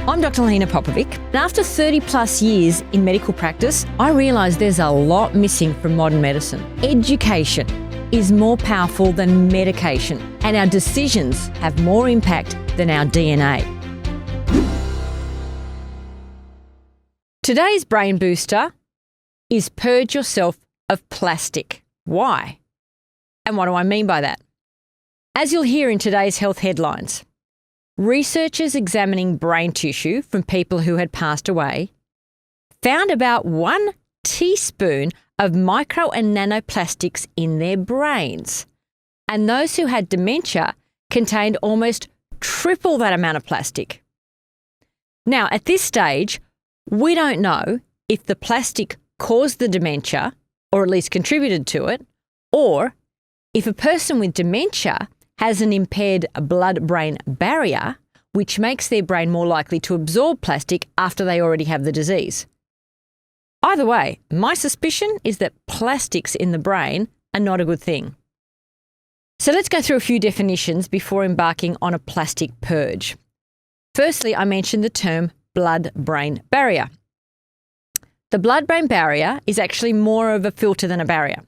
I'm Dr. Lena Popovic, and after 30 plus years in medical practice, I realised there's a lot missing from modern medicine. Education is more powerful than medication, and our decisions have more impact than our DNA. Today's brain booster is purge yourself of plastic. Why? And what do I mean by that? As you'll hear in today's health headlines, researchers examining brain tissue from people who had passed away found about 1 teaspoon of micro and nanoplastics in their brains. And those who had dementia contained almost triple that amount of plastic. Now, at this stage, we don't know if the plastic caused the dementia, or at least contributed to it, or if a person with dementia has an impaired blood-brain barrier, which makes their brain more likely to absorb plastic after they already have the disease. Either way, my suspicion is that plastics in the brain are not a good thing. So let's go through a few definitions before embarking on a plastic purge. Firstly, I mentioned the term blood-brain barrier. The blood-brain barrier is actually more of a filter than a barrier,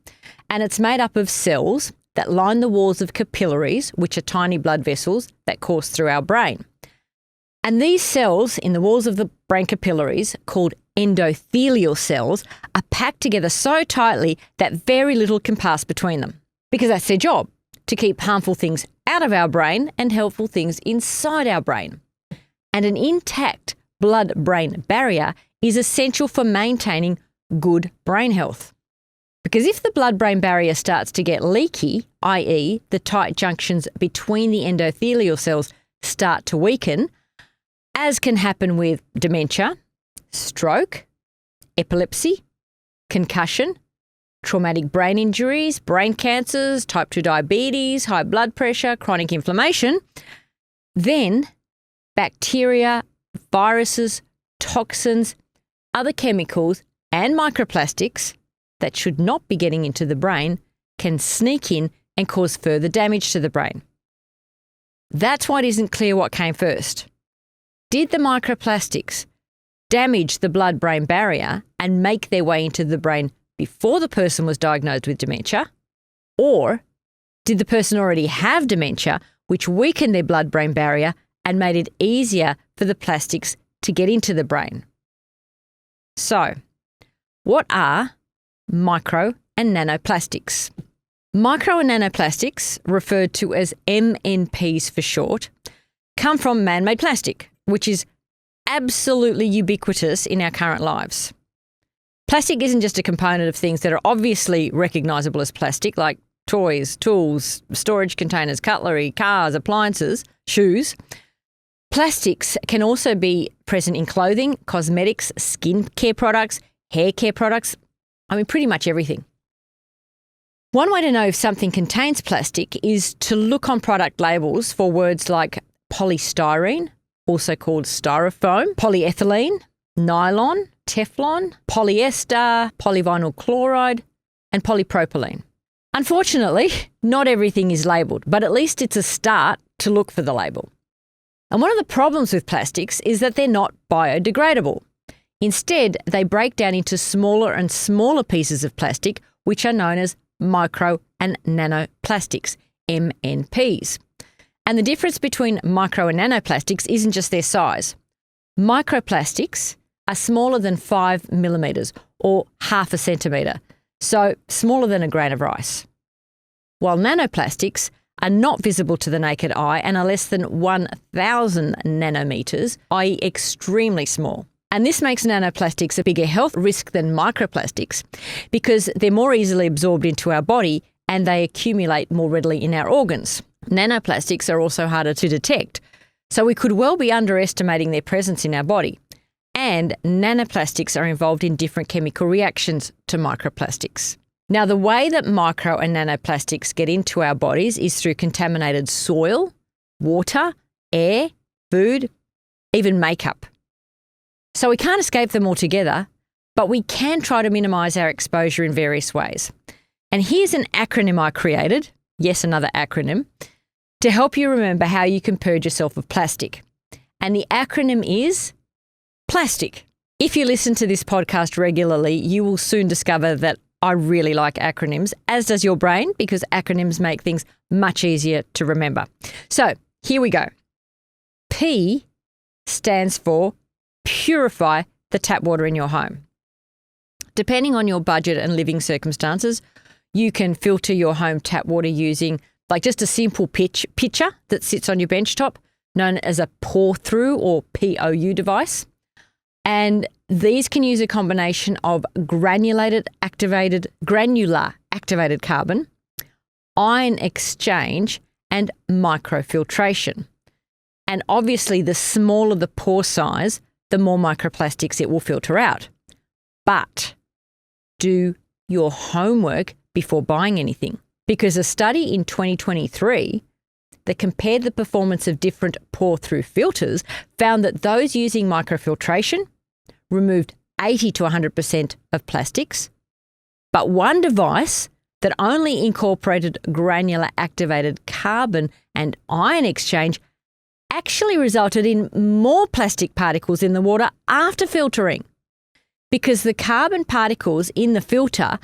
and it's made up of cells that line the walls of capillaries, which are tiny blood vessels that course through our brain. And these cells in the walls of the brain capillaries, called endothelial cells, are packed together so tightly that very little can pass between them. Because that's their job, to keep harmful things out of our brain and helpful things inside our brain. And an intact blood-brain barrier is essential for maintaining good brain health. Because if the blood-brain barrier starts to get leaky, i.e. the tight junctions between the endothelial cells start to weaken, as can happen with dementia, stroke, epilepsy, concussion, traumatic brain injuries, brain cancers, type 2 diabetes, high blood pressure, chronic inflammation, then bacteria, viruses, toxins, other chemicals, and microplastics that should not be getting into the brain can sneak in and cause further damage to the brain. That's why it isn't clear what came first. Did the microplastics damage the blood-brain barrier and make their way into the brain before the person was diagnosed with dementia? Or did the person already have dementia, which weakened their blood-brain barrier and made it easier for the plastics to get into the brain? So, what are micro and nanoplastics? Micro and nanoplastics, referred to as MNPs for short, come from man-made plastic, which is absolutely ubiquitous in our current lives. Plastic isn't just a component of things that are obviously recognisable as plastic, like toys, tools, storage containers, cutlery, cars, appliances, shoes. Plastics can also be present in clothing, cosmetics, skin care products, hair care products, pretty much everything. One way to know if something contains plastic is to look on product labels for words like polystyrene, also called styrofoam, polyethylene, nylon, Teflon, polyester, polyvinyl chloride, and polypropylene. Unfortunately, not everything is labelled, but at least it's a start to look for the label. And one of the problems with plastics is that they're not biodegradable. Instead, they break down into smaller and smaller pieces of plastic, which are known as micro and nanoplastics, MNPs. And the difference between micro and nanoplastics isn't just their size. Microplastics are smaller than 5 millimetres or half a centimetre, so smaller than a grain of rice. While nanoplastics are not visible to the naked eye and are less than 1,000 nanometres, i.e. extremely small. And this makes nanoplastics a bigger health risk than microplastics because they're more easily absorbed into our body and they accumulate more readily in our organs. Nanoplastics are also harder to detect, so we could well be underestimating their presence in our body. And nanoplastics are involved in different chemical reactions to microplastics. Now, the way that micro and nanoplastics get into our bodies is through contaminated soil, water, air, food, even makeup. So we can't escape them altogether, but we can try to minimise our exposure in various ways. And here's an acronym I created, yes, another acronym, to help you remember how you can purge yourself of plastic. And the acronym is plastic. If you listen to this podcast regularly, you will soon discover that I really like acronyms, as does your brain, because acronyms make things much easier to remember. So here we go. P stands for purify the tap water in your home. Depending on your budget and living circumstances, you can filter your home tap water using just a simple pitcher that sits on your benchtop, known as a pour-through or POU device. And these can use a combination of granular activated carbon, ion exchange, and microfiltration. And obviously, the smaller the pore size, the more microplastics it will filter out. But do your homework before buying anything, because a study in 2023 that compared the performance of different pour-through filters found that those using microfiltration removed 80 to 100% of plastics, but one device that only incorporated granular activated carbon and ion exchange actually resulted in more plastic particles in the water after filtering, because the carbon particles in the filter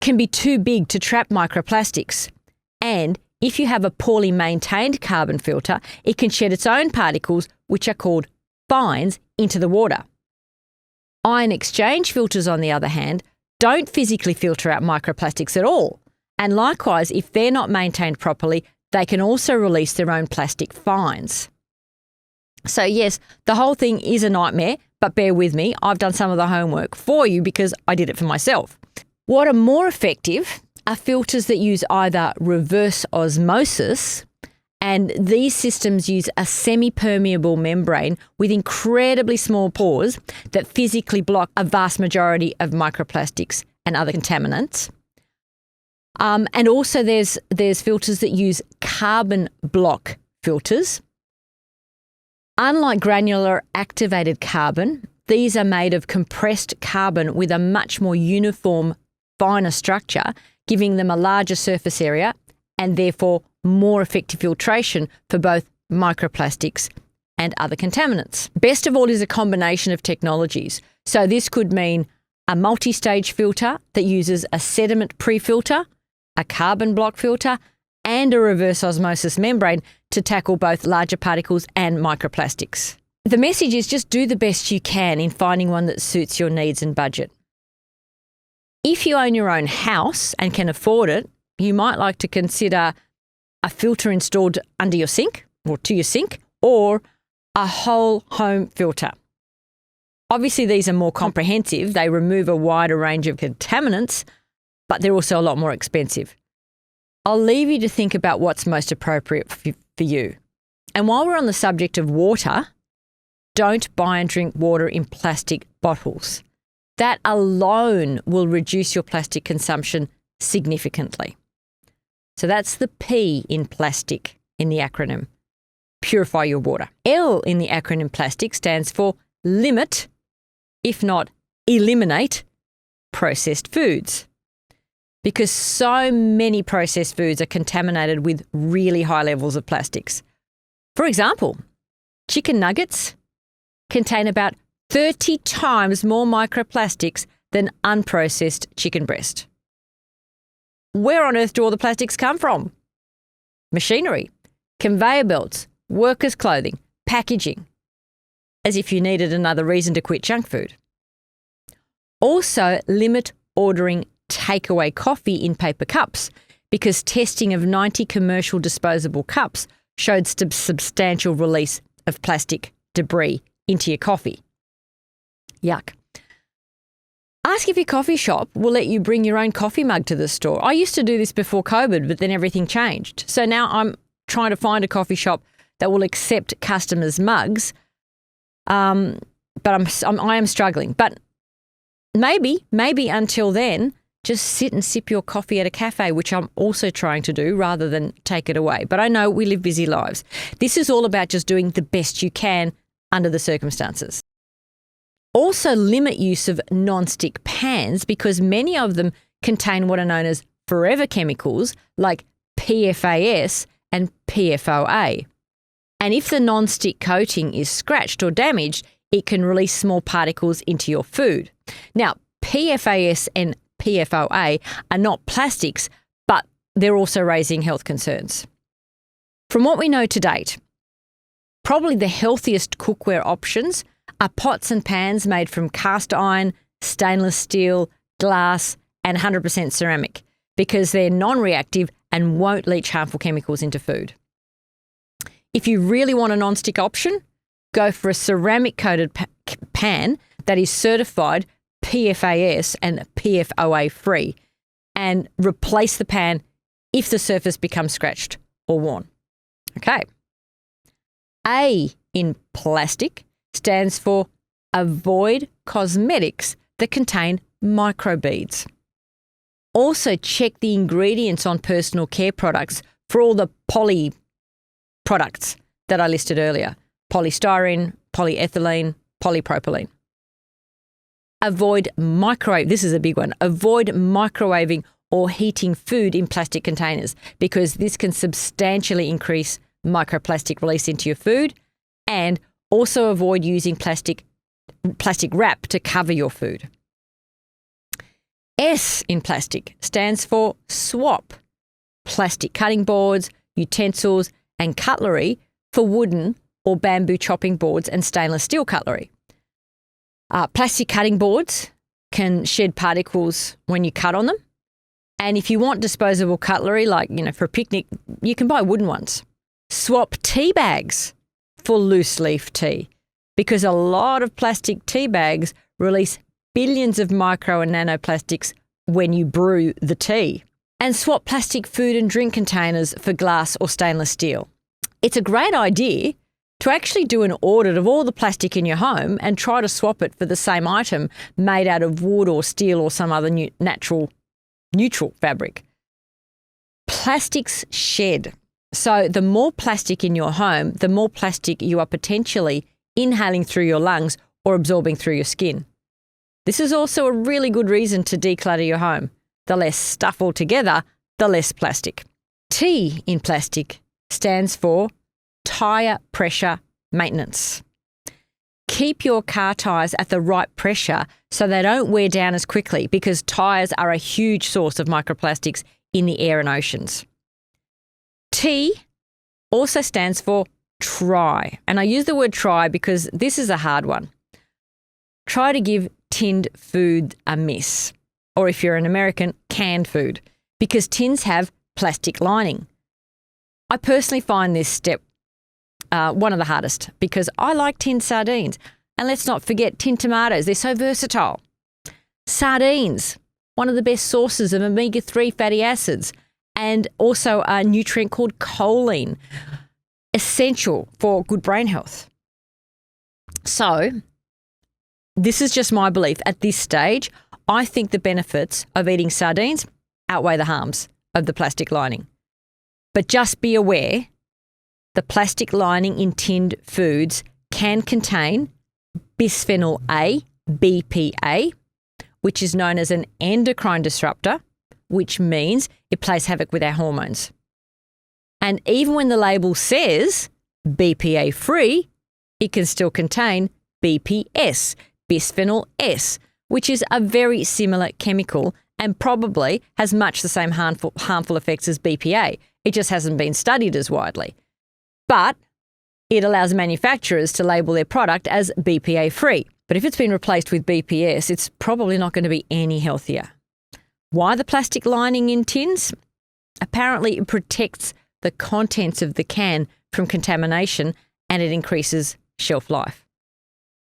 can be too big to trap microplastics. And if you have a poorly maintained carbon filter, it can shed its own particles, which are called fines, into the water. Ion exchange filters, on the other hand, don't physically filter out microplastics at all. And likewise, if they're not maintained properly, they can also release their own plastic fines. So yes, the whole thing is a nightmare, but bear with me. I've done some of the homework for you because I did it for myself. What are more effective are filters that use either reverse osmosis, and these systems use a semi-permeable membrane with incredibly small pores that physically block a vast majority of microplastics and other contaminants. And also there's filters that use carbon block filters. Unlike granular activated carbon, these are made of compressed carbon with a much more uniform, finer structure, giving them a larger surface area and therefore more effective filtration for both microplastics and other contaminants. Best of all is a combination of technologies. So this could mean a multi-stage filter that uses a sediment pre-filter, a carbon block filter, and a reverse osmosis membrane to tackle both larger particles and microplastics. The message is just do the best you can in finding one that suits your needs and budget. If you own your own house and can afford it, you might like to consider a filter installed under your sink or to your sink, or a whole home filter. Obviously, these are more comprehensive. They remove a wider range of contaminants, but they're also a lot more expensive. I'll leave you to think about what's most appropriate for you. And while we're on the subject of water, don't buy and drink water in plastic bottles. That alone will reduce your plastic consumption significantly. So that's the P in plastic in the acronym. Purify your water. L in the acronym plastic stands for limit, if not eliminate, processed foods. Because so many processed foods are contaminated with really high levels of plastics. For example, chicken nuggets contain about 30 times more microplastics than unprocessed chicken breast. Where on earth do all the plastics come from? Machinery, conveyor belts, workers' clothing, packaging. As if you needed another reason to quit junk food. Also, limit ordering takeaway coffee in paper cups, because testing of 90 commercial disposable cups showed substantial release of plastic debris into your coffee. Yuck. Ask if your coffee shop will let you bring your own coffee mug to the store. I used to do this before COVID, but then everything changed. So now I'm trying to find a coffee shop that will accept customers' mugs, but I am struggling. But maybe until then, just sit and sip your coffee at a cafe, which I'm also trying to do rather than take it away. But I know we live busy lives. This is all about just doing the best you can under the circumstances. Also limit use of non-stick pans, because many of them contain what are known as forever chemicals like PFAS and PFOA. And if the non-stick coating is scratched or damaged, it can release small particles into your food. Now, PFAS and PFOA are not plastics, but they're also raising health concerns. From what we know to date, probably the healthiest cookware options are pots and pans made from cast iron, stainless steel, glass, and 100% ceramic because they're non-reactive and won't leach harmful chemicals into food. If you really want a non-stick option, go for a ceramic-coated pan that is certified PFAS and PFOA free and replace the pan if the surface becomes scratched or worn. Okay. A in plastic stands for avoid cosmetics that contain microbeads. Also check the ingredients on personal care products for all the poly products that I listed earlier. Polystyrene, polyethylene, polypropylene. Avoid this is a big one, avoid microwaving or heating food in plastic containers because this can substantially increase microplastic release into your food, and also avoid using plastic wrap to cover your food. S in plastic stands for swap plastic cutting boards, utensils, and cutlery for wooden or bamboo chopping boards and stainless steel cutlery. Plastic cutting boards can shed particles when you cut on them. And if you want disposable cutlery, like, for a picnic, you can buy wooden ones. Swap tea bags for loose leaf tea because a lot of plastic tea bags release billions of micro and nanoplastics when you brew the tea. And swap plastic food and drink containers for glass or stainless steel. It's a great idea to actually do an audit of all the plastic in your home and try to swap it for the same item made out of wood or steel or some other neutral fabric. Plastics shed. So the more plastic in your home, the more plastic you are potentially inhaling through your lungs or absorbing through your skin. This is also a really good reason to declutter your home. The less stuff altogether, the less plastic. T in plastic stands for tyre pressure maintenance. Keep your car tyres at the right pressure so they don't wear down as quickly because tyres are a huge source of microplastics in the air and oceans. T also stands for try, and I use the word try because this is a hard one. Try to give tinned food a miss, or if you're an American, canned food, because tins have plastic lining. I personally find this step one of the hardest because I like tinned sardines. And let's not forget tinned tomatoes. They're so versatile. Sardines, one of the best sources of omega-3 fatty acids and also a nutrient called choline, essential for good brain health. So this is just my belief. At this stage, I think the benefits of eating sardines outweigh the harms of the plastic lining. But just be aware, the plastic lining in tinned foods can contain bisphenol A, BPA, which is known as an endocrine disruptor, which means it plays havoc with our hormones. And even when the label says BPA free, it can still contain BPS, bisphenol S, which is a very similar chemical and probably has much the same harmful effects as BPA. It just hasn't been studied as widely. But it allows manufacturers to label their product as BPA free. But if it's been replaced with BPS, it's probably not going to be any healthier. Why the plastic lining in tins? Apparently it protects the contents of the can from contamination and it increases shelf life.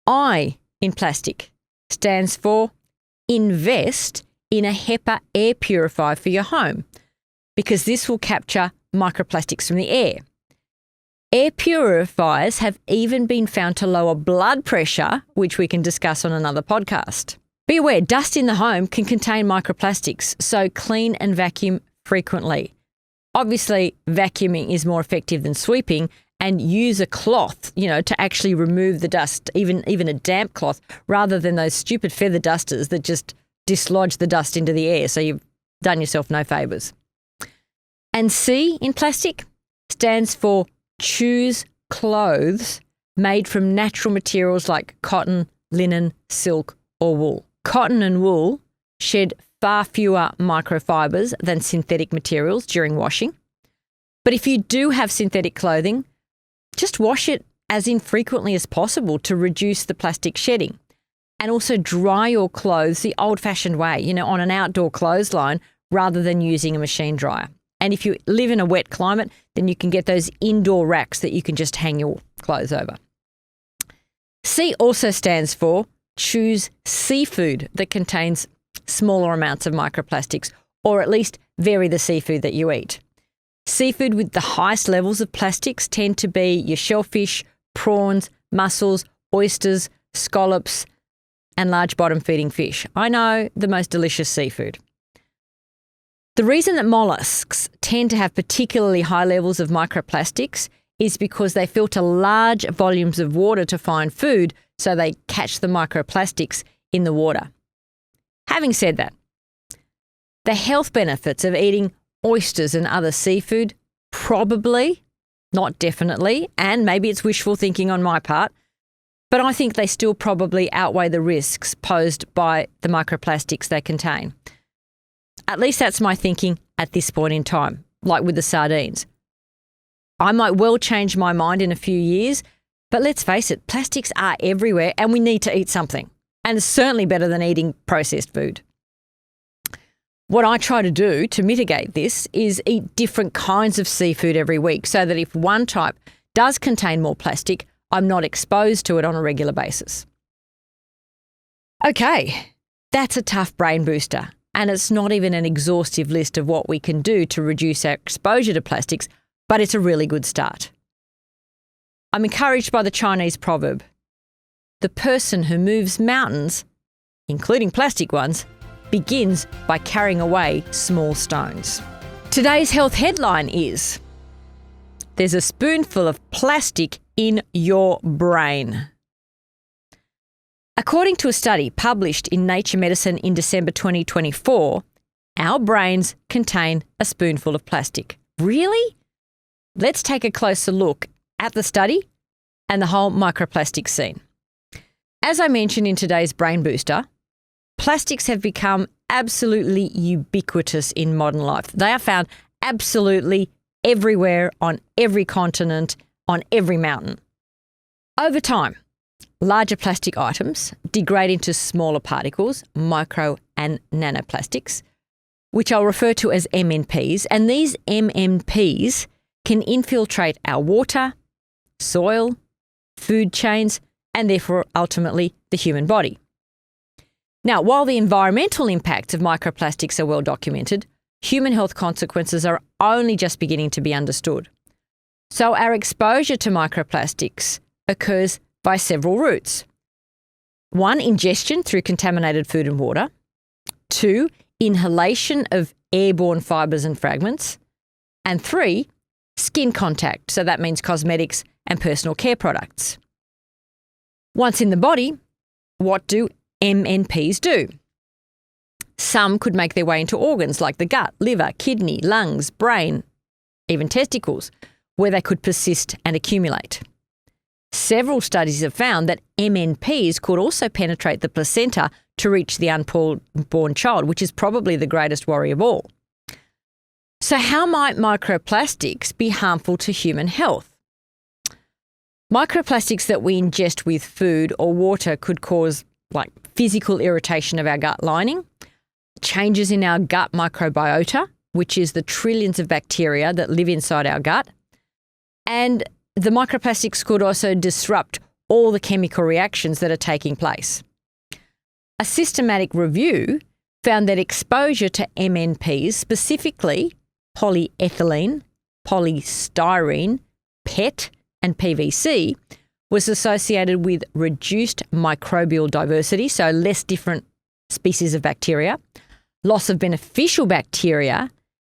I in plastic stands for invest in a HEPA air purifier for your home because this will capture microplastics from the air. Air purifiers have even been found to lower blood pressure, which we can discuss on another podcast. Be aware, dust in the home can contain microplastics, so clean and vacuum frequently. Obviously, vacuuming is more effective than sweeping, and use a cloth, to actually remove the dust, even a damp cloth, rather than those stupid feather dusters that just dislodge the dust into the air, so you've done yourself no favours. And C in plastic stands for choose clothes made from natural materials like cotton, linen, silk, or wool. Cotton and wool shed far fewer microfibers than synthetic materials during washing. But if you do have synthetic clothing, just wash it as infrequently as possible to reduce the plastic shedding. And also dry your clothes the old-fashioned way, on an outdoor clothesline rather than using a machine dryer. And if you live in a wet climate, then you can get those indoor racks that you can just hang your clothes over. C also stands for choose seafood that contains smaller amounts of microplastics, or at least vary the seafood that you eat. Seafood with the highest levels of plastics tend to be your shellfish, prawns, mussels, oysters, scallops, and large bottom-feeding fish. I know, the most delicious seafood. The reason that mollusks tend to have particularly high levels of microplastics is because they filter large volumes of water to find food, so they catch the microplastics in the water. Having said that, the health benefits of eating oysters and other seafood probably, not definitely, and maybe it's wishful thinking on my part, but I think they still probably outweigh the risks posed by the microplastics they contain. At least that's my thinking at this point in time, like with the sardines. I might well change my mind in a few years, but let's face it, plastics are everywhere and we need to eat something. And it's certainly better than eating processed food. What I try to do to mitigate this is eat different kinds of seafood every week so that if one type does contain more plastic, I'm not exposed to it on a regular basis. Okay, that's a tough brain booster, and it's not even an exhaustive list of what we can do to reduce our exposure to plastics, but it's a really good start. I'm encouraged by the Chinese proverb, "The person who moves mountains, including plastic ones, begins by carrying away small stones." Today's health headline is, "There's a spoonful of plastic in your brain." According to a study published in Nature Medicine in December 2024, our brains contain a spoonful of plastic. Really? Let's take a closer look at the study and the whole microplastic scene. As I mentioned in today's Brain Booster, plastics have become absolutely ubiquitous in modern life. They are found absolutely everywhere, on every continent, on every mountain. Over time, larger plastic items degrade into smaller particles, micro and nanoplastics, which I'll refer to as MNPs, and these MNPs can infiltrate our water, soil, food chains, and therefore ultimately the human body. Now, while the environmental impacts of microplastics are well documented, human health consequences are only just beginning to be understood. So our exposure to microplastics occurs by several routes. 1, ingestion through contaminated food and water. 2, inhalation of airborne fibres and fragments. And 3, skin contact, so that means cosmetics and personal care products. Once in the body, what do MNPs do? Some could make their way into organs like the gut, liver, kidney, lungs, brain, even testicles, where they could persist and accumulate. Several studies have found that MNPs could also penetrate the placenta to reach the unborn child, which is probably the greatest worry of all. So how might microplastics be harmful to human health? Microplastics that we ingest with food or water could cause physical irritation of our gut lining, changes in our gut microbiota, which is the trillions of bacteria that live inside our gut, and the microplastics could also disrupt all the chemical reactions that are taking place. A systematic review found that exposure to MNPs, specifically polyethylene, polystyrene, PET, and PVC, was associated with reduced microbial diversity, so less different species of bacteria, loss of beneficial bacteria,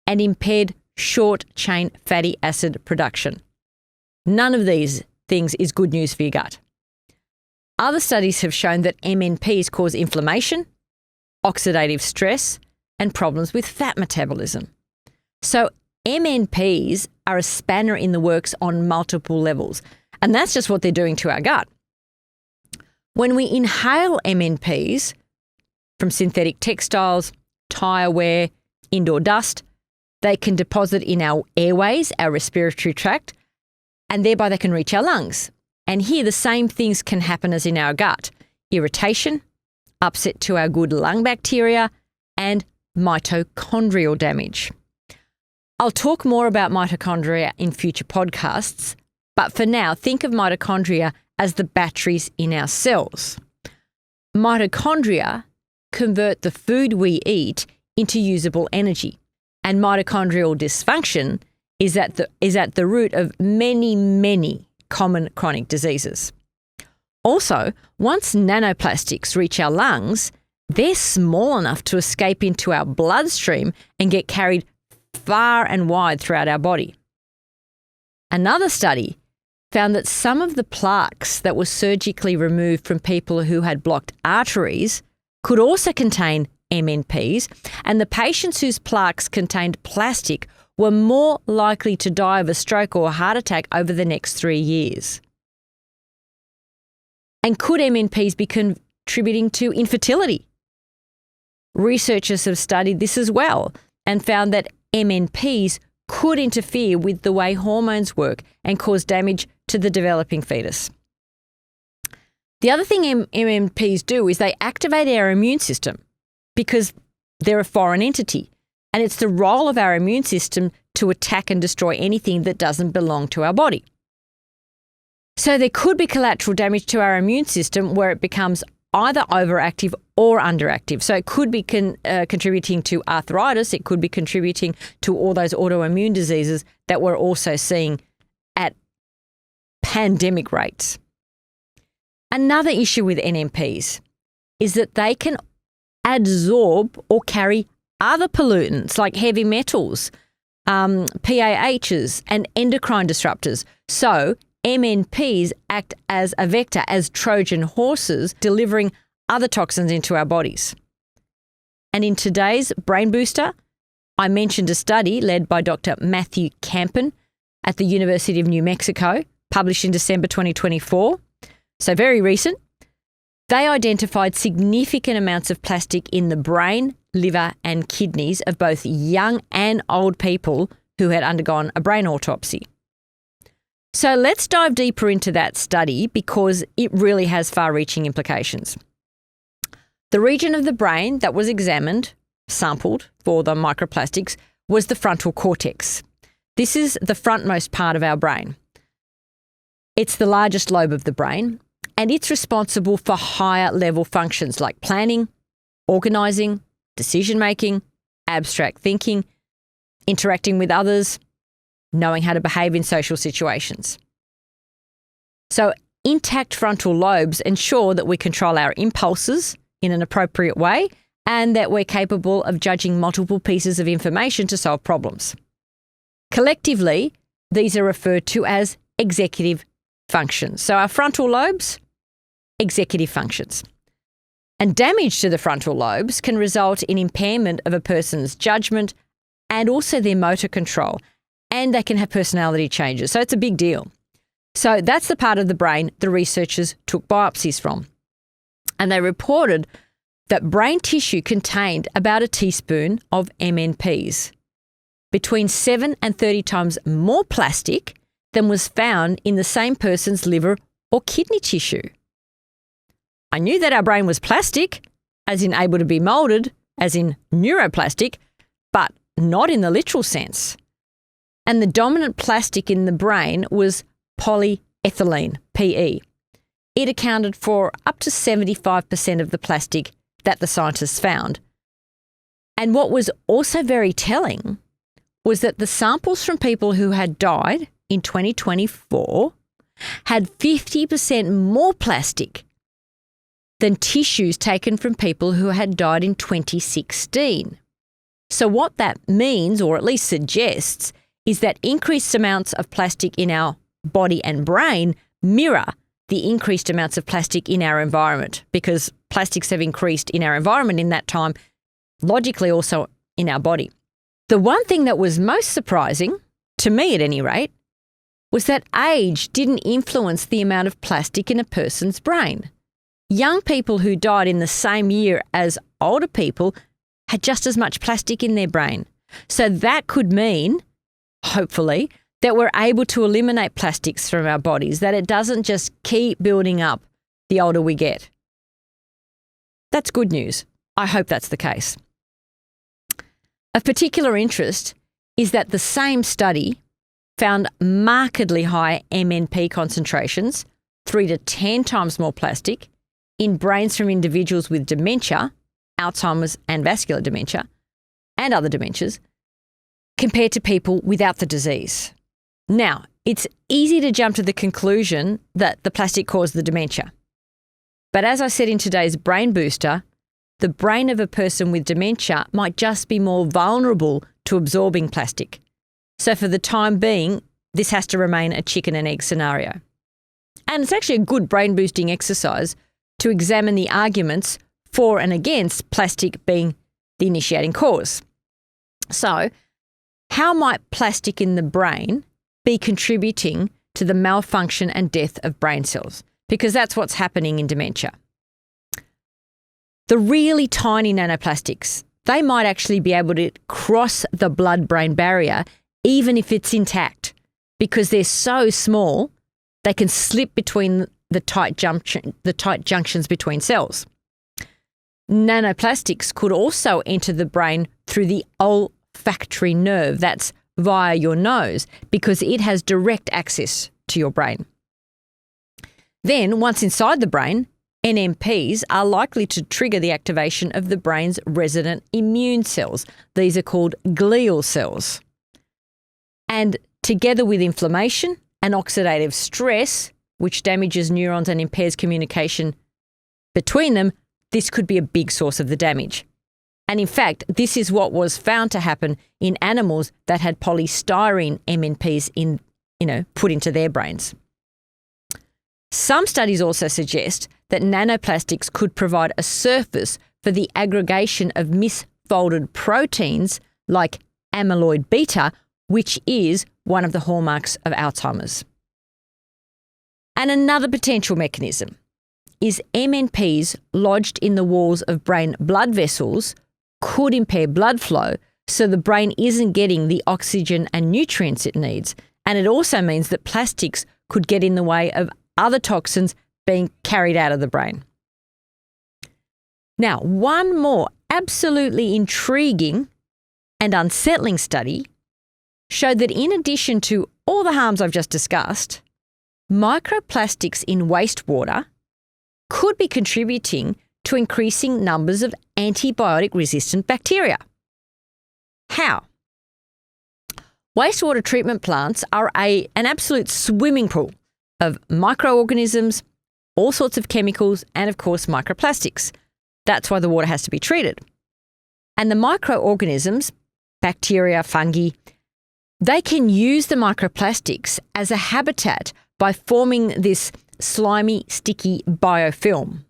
and impaired short-chain fatty acid production. None of these things is good news for your gut. Other studies have shown that MNPs cause inflammation, oxidative stress, and problems with fat metabolism. So MNPs are a spanner in the works on multiple levels, And that's just what they're doing to our gut. When we inhale MNPs from synthetic textiles, tyre wear, indoor dust, they can deposit in our airways, our respiratory tract, and thereby they can reach our lungs. And here the same things can happen as in our gut: irritation, upset to our good lung bacteria, and mitochondrial damage. I'll talk more about mitochondria in future podcasts, but for now, think of mitochondria as the batteries in our cells. Mitochondria convert the food we eat into usable energy, and mitochondrial dysfunction is at the root of many common chronic diseases. Also, once nanoplastics reach our lungs, they're small enough to escape into our bloodstream and get carried far and wide throughout our body. Another study found that some of the plaques that were surgically removed from people who had blocked arteries could also contain MNPs, and the patients whose plaques contained plastic were more likely to die of a stroke or a heart attack over the next 3 years. And could MNPs be contributing to infertility? Researchers have studied this as well and found that MNPs could interfere with the way hormones work and cause damage to the developing fetus. The other thing MNPs do is they activate our immune system because they're a foreign entity, and it's the role of our immune system to attack and destroy anything that doesn't belong to our body. So there could be collateral damage to our immune system where it becomes either overactive or underactive. So it could be contributing to arthritis. It could be contributing to all those autoimmune diseases that we're also seeing at pandemic rates. Another issue with NMPs is that they can absorb or carry other pollutants like heavy metals, PAHs, and endocrine disruptors. So MNPs act as a vector, as Trojan horses, delivering other toxins into our bodies. And in today's Brain Booster, I mentioned a study led by Dr. Matthew Campen at the University of New Mexico, published in December 2024, so very recent. They identified significant amounts of plastic in the brain, liver, and kidneys of both young and old people who had undergone a brain autopsy. So let's dive deeper into that study because it really has far-reaching implications. The region of the brain that was examined, sampled for the microplastics, was the frontal cortex. This is the frontmost part of our brain. It's the largest lobe of the brain, and it's responsible for higher level functions like planning, organising, decision-making, abstract thinking, interacting with others, knowing how to behave in social situations. So intact frontal lobes ensure that we control our impulses in an appropriate way and that we're capable of judging multiple pieces of information to solve problems. Collectively, these are referred to as executive functions. So our frontal lobes, executive functions. And damage to the frontal lobes can result in impairment of a person's judgment and also their motor control, and they can have personality changes. So it's a big deal. So that's the part of the brain the researchers took biopsies from. And they reported that brain tissue contained about a teaspoon of MNPs, between 7 and 30 times more plastic than was found in the same person's liver or kidney tissue. I knew that our brain was plastic, as in able to be moulded, as in neuroplastic, but not in the literal sense. And the dominant plastic in the brain was polyethylene, PE. It accounted for up to 75% of the plastic that the scientists found. And what was also very telling was that the samples from people who had died in 2024 had 50% more plastic than tissues taken from people who had died in 2016. So what that means, or at least suggests, is that increased amounts of plastic in our body and brain mirror the increased amounts of plastic in our environment, because plastics have increased in our environment in that time, logically also in our body. The one thing that was most surprising, to me at any rate, was that age didn't influence the amount of plastic in a person's brain. Young people who died in the same year as older people had just as much plastic in their brain. So that could mean, hopefully, that we're able to eliminate plastics from our bodies, that it doesn't just keep building up the older we get. That's good news. I hope that's the case. Of particular interest is that the same study found markedly high MNP concentrations, 3 to 10 times more plastic, in brains from individuals with dementia, Alzheimer's and vascular dementia, and other dementias, compared to people without the disease. Now, it's easy to jump to the conclusion that the plastic caused the dementia. But as I said in today's Brain Booster, the brain of a person with dementia might just be more vulnerable to absorbing plastic. So for the time being, this has to remain a chicken and egg scenario. And it's actually a good brain boosting exercise to examine the arguments for and against plastic being the initiating cause. So, how might plastic in the brain be contributing to the malfunction and death of brain cells? Because that's what's happening in dementia. The really tiny nanoplastics, they might actually be able to cross the blood-brain barrier even if it's intact, because they're so small they can slip between the tight junctions between cells. Nanoplastics could also enter the brain through the olfactory nerve, that's via your nose, because it has direct access to your brain. Then, once inside the brain, NMPs are likely to trigger the activation of the brain's resident immune cells. These are called glial cells. And together with inflammation and oxidative stress, which damages neurons and impairs communication between them, this could be a big source of the damage. And in fact, this is what was found to happen in animals that had polystyrene MNPs put into their brains. Some studies also suggest that nanoplastics could provide a surface for the aggregation of misfolded proteins like amyloid beta, which is one of the hallmarks of Alzheimer's. And another potential mechanism is MNPs lodged in the walls of brain blood vessels could impair blood flow, so the brain isn't getting the oxygen and nutrients it needs. And it also means that plastics could get in the way of other toxins being carried out of the brain. Now, one more absolutely intriguing and unsettling study showed that in addition to all the harms I've just discussed, microplastics in wastewater could be contributing to increasing numbers of antibiotic-resistant bacteria. How? Wastewater treatment plants are an absolute swimming pool of microorganisms, all sorts of chemicals, and of course microplastics. That's why the water has to be treated. And the microorganisms, bacteria, fungi, they can use the microplastics as a habitat by forming this slimy, sticky biofilm.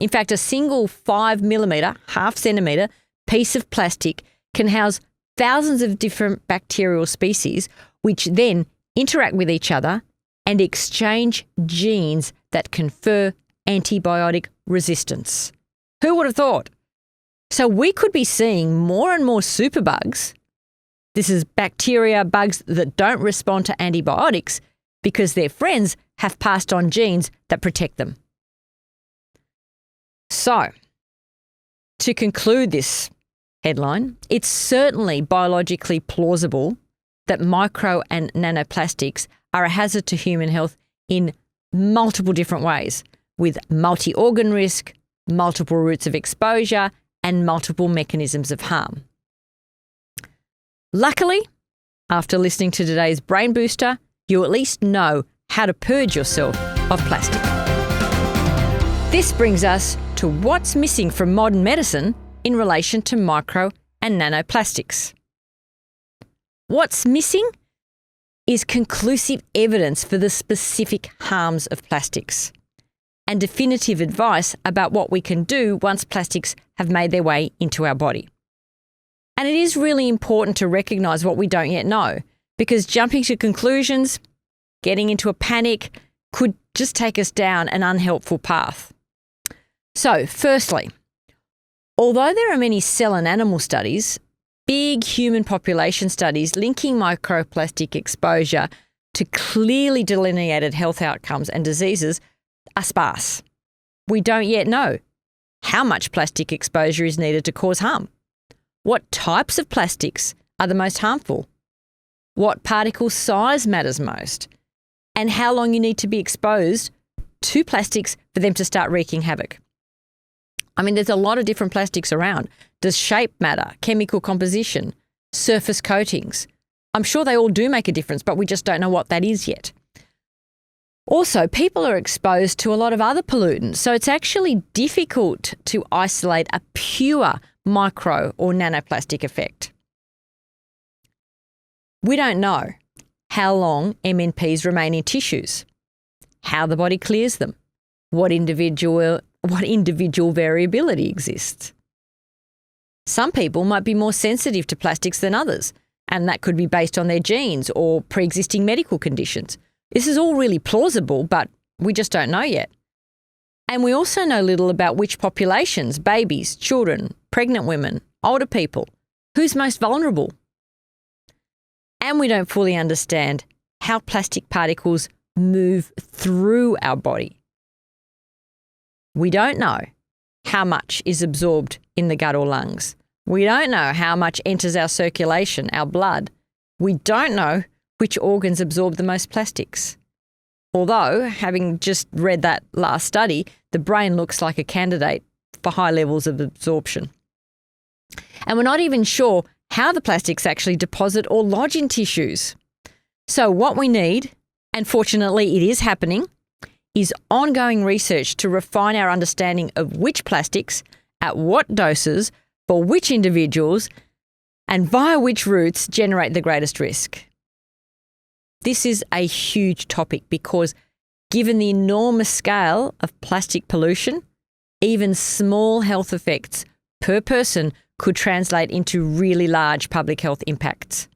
In fact, a single 5 millimetre, half centimetre piece of plastic can house thousands of different bacterial species, which then interact with each other and exchange genes that confer antibiotic resistance. Who would have thought? So we could be seeing more and more superbugs. This is bacteria, bugs that don't respond to antibiotics because their friends have passed on genes that protect them. So, to conclude this headline, it's certainly biologically plausible that micro and nanoplastics are a hazard to human health in multiple different ways, with multi-organ risk, multiple routes of exposure, and multiple mechanisms of harm. Luckily, after listening to today's Brain Booster, you at least know how to purge yourself of plastic. This brings us to what's missing from modern medicine in relation to micro and nanoplastics. What's missing is conclusive evidence for the specific harms of plastics and definitive advice about what we can do once plastics have made their way into our body. And it is really important to recognise what we don't yet know, because jumping to conclusions getting into a panic could just take us down an unhelpful path. So, firstly, although there are many cell and animal studies, big human population studies linking microplastic exposure to clearly delineated health outcomes and diseases are sparse. We don't yet know how much plastic exposure is needed to cause harm. What types of plastics are the most harmful? What particle size matters most? And how long you need to be exposed to plastics for them to start wreaking havoc. I mean, there's a lot of different plastics around. Does shape matter? Chemical composition? Surface coatings? I'm sure they all do make a difference, but we just don't know what that is yet. Also, people are exposed to a lot of other pollutants, so it's actually difficult to isolate a pure micro or nanoplastic effect. We don't know how long MNPs remain in tissues, how the body clears them, what individual variability exists. Some people might be more sensitive to plastics than others, and that could be based on their genes or pre-existing medical conditions. This is all really plausible, but we just don't know yet. And we also know little about which populations, babies, children, pregnant women, older people, who's most vulnerable. And we don't fully understand how plastic particles move through our body. We don't know how much is absorbed in the gut or lungs. We don't know how much enters our circulation, our blood. We don't know which organs absorb the most plastics. Although, having just read that last study, the brain looks like a candidate for high levels of absorption. And we're not even sure how the plastics actually deposit or lodge in tissues. So what we need, and fortunately it is happening, is ongoing research to refine our understanding of which plastics, at what doses, for which individuals, and via which routes generate the greatest risk. This is a huge topic because given the enormous scale of plastic pollution, even small health effects per person could translate into really large public health impacts.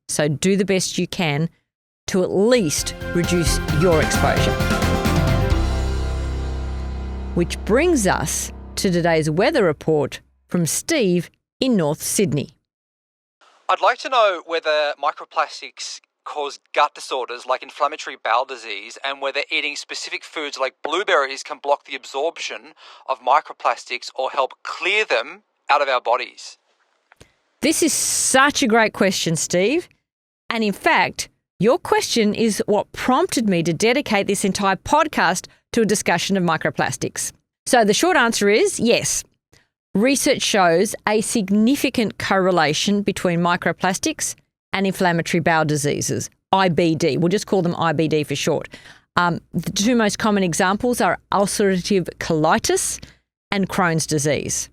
So do the best you can to at least reduce your exposure. Which brings us to today's weather report from Steve in North Sydney. I'd like to know whether microplastics cause gut disorders like inflammatory bowel disease and whether eating specific foods like blueberries can block the absorption of microplastics or help clear them out of our bodies. This is such a great question, Steve. And in fact, your question is what prompted me to dedicate this entire podcast to a discussion of microplastics. So the short answer is yes. Research shows a significant correlation between microplastics and inflammatory bowel diseases, IBD. We'll just call them IBD for short. The two most common examples are ulcerative colitis and Crohn's disease.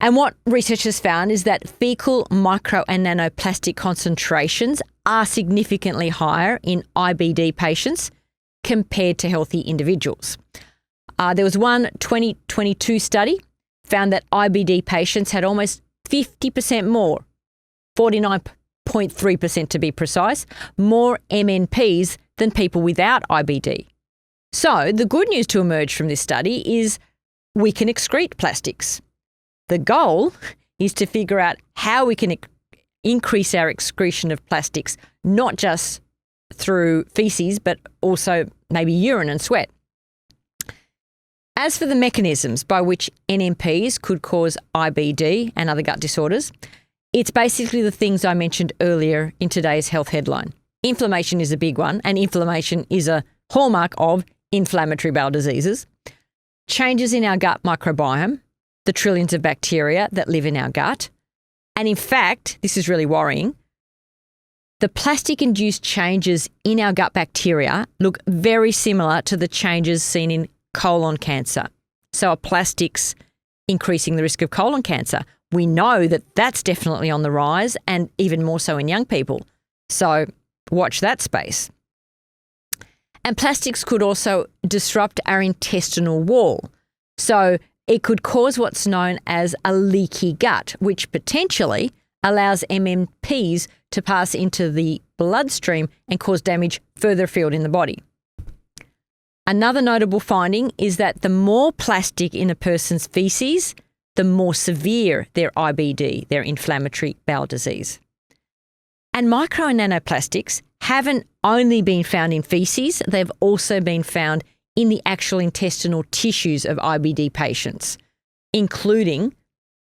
And what researchers found is that fecal micro and nanoplastic concentrations are significantly higher in IBD patients compared to healthy individuals. There was one 2022 study found that IBD patients had almost 50% more, 49.3% to be precise, more MNPs than people without IBD. So the good news to emerge from this study is we can excrete plastics. The goal is to figure out how we can increase our excretion of plastics, not just through feces, but also maybe urine and sweat. As for the mechanisms by which NMPs could cause IBD and other gut disorders, it's basically the things I mentioned earlier in today's health headline. Inflammation is a big one, and inflammation is a hallmark of inflammatory bowel diseases. Changes in our gut microbiome, the trillions of bacteria that live in our gut. And in fact, this is really worrying, the plastic-induced changes in our gut bacteria look very similar to the changes seen in colon cancer. So are plastics increasing the risk of colon cancer? We know that that's definitely on the rise, and even more so in young people. So watch that space. And plastics could also disrupt our intestinal wall. So it could cause what's known as a leaky gut, which potentially allows MNPs to pass into the bloodstream and cause damage further afield in the body. Another notable finding is that the more plastic in a person's feces, the more severe their IBD, their inflammatory bowel disease. And micro and nanoplastics haven't only been found in feces, they've also been found in the actual intestinal tissues of IBD patients, including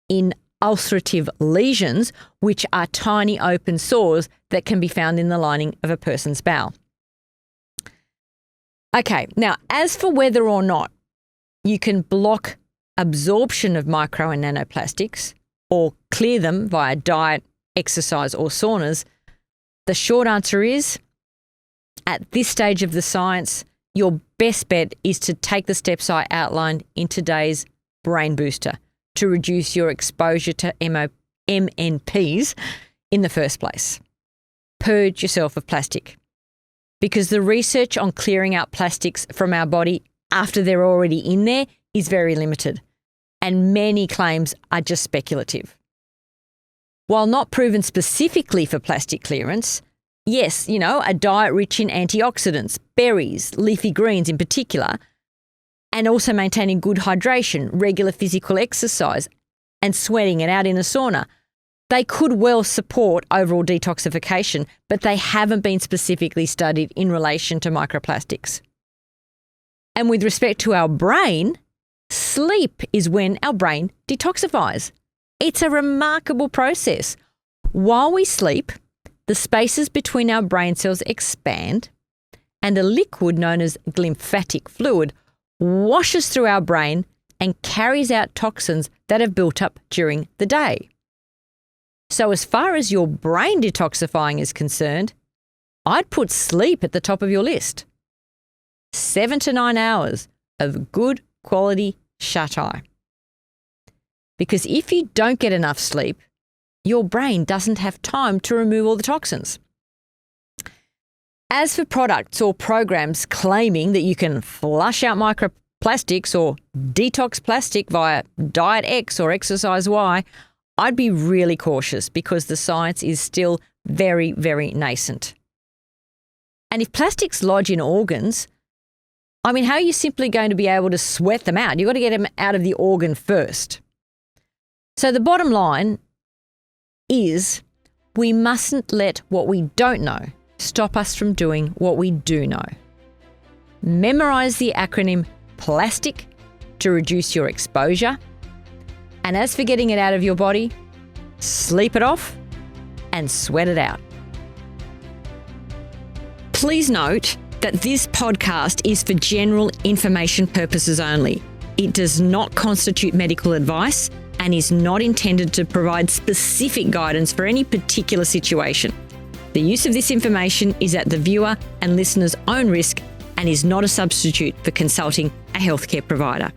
in ulcerative lesions, which are tiny open sores that can be found in the lining of a person's bowel. Okay, now as for whether or not you can block absorption of micro and nanoplastics or clear them via diet, exercise or saunas, the short answer is, at this stage of the science, your best bet is to take the steps I outlined in today's Brain Booster to reduce your exposure to MNPs in the first place. Purge yourself of plastic. Because the research on clearing out plastics from our body after they're already in there is very limited, and many claims are just speculative. While not proven specifically for plastic clearance, yes, a diet rich in antioxidants, berries, leafy greens in particular, and also maintaining good hydration, regular physical exercise, and sweating it out in a sauna, they could well support overall detoxification, but they haven't been specifically studied in relation to microplastics. And with respect to our brain, sleep is when our brain detoxifies. It's a remarkable process. While we sleep, the spaces between our brain cells expand, and a liquid known as glymphatic fluid washes through our brain and carries out toxins that have built up during the day. So as far as your brain detoxifying is concerned, I'd put sleep at the top of your list. 7 to 9 hours of good quality shut-eye. Because if you don't get enough sleep, your brain doesn't have time to remove all the toxins. As for products or programs claiming that you can flush out microplastics or detox plastic via diet X or exercise Y, I'd be really cautious because the science is still very, very nascent. And if plastics lodge in organs, how are you simply going to be able to sweat them out? You've got to get them out of the organ first. So the bottom line is we mustn't let what we don't know stop us from doing what we do know. Memorize the acronym PLASTIC to reduce your exposure. And as for getting it out of your body, sleep it off and sweat it out. Please note that this podcast is for general information purposes only. It does not constitute medical advice and is not intended to provide specific guidance for any particular situation. The use of this information is at the viewer and listener's own risk and is not a substitute for consulting a healthcare provider.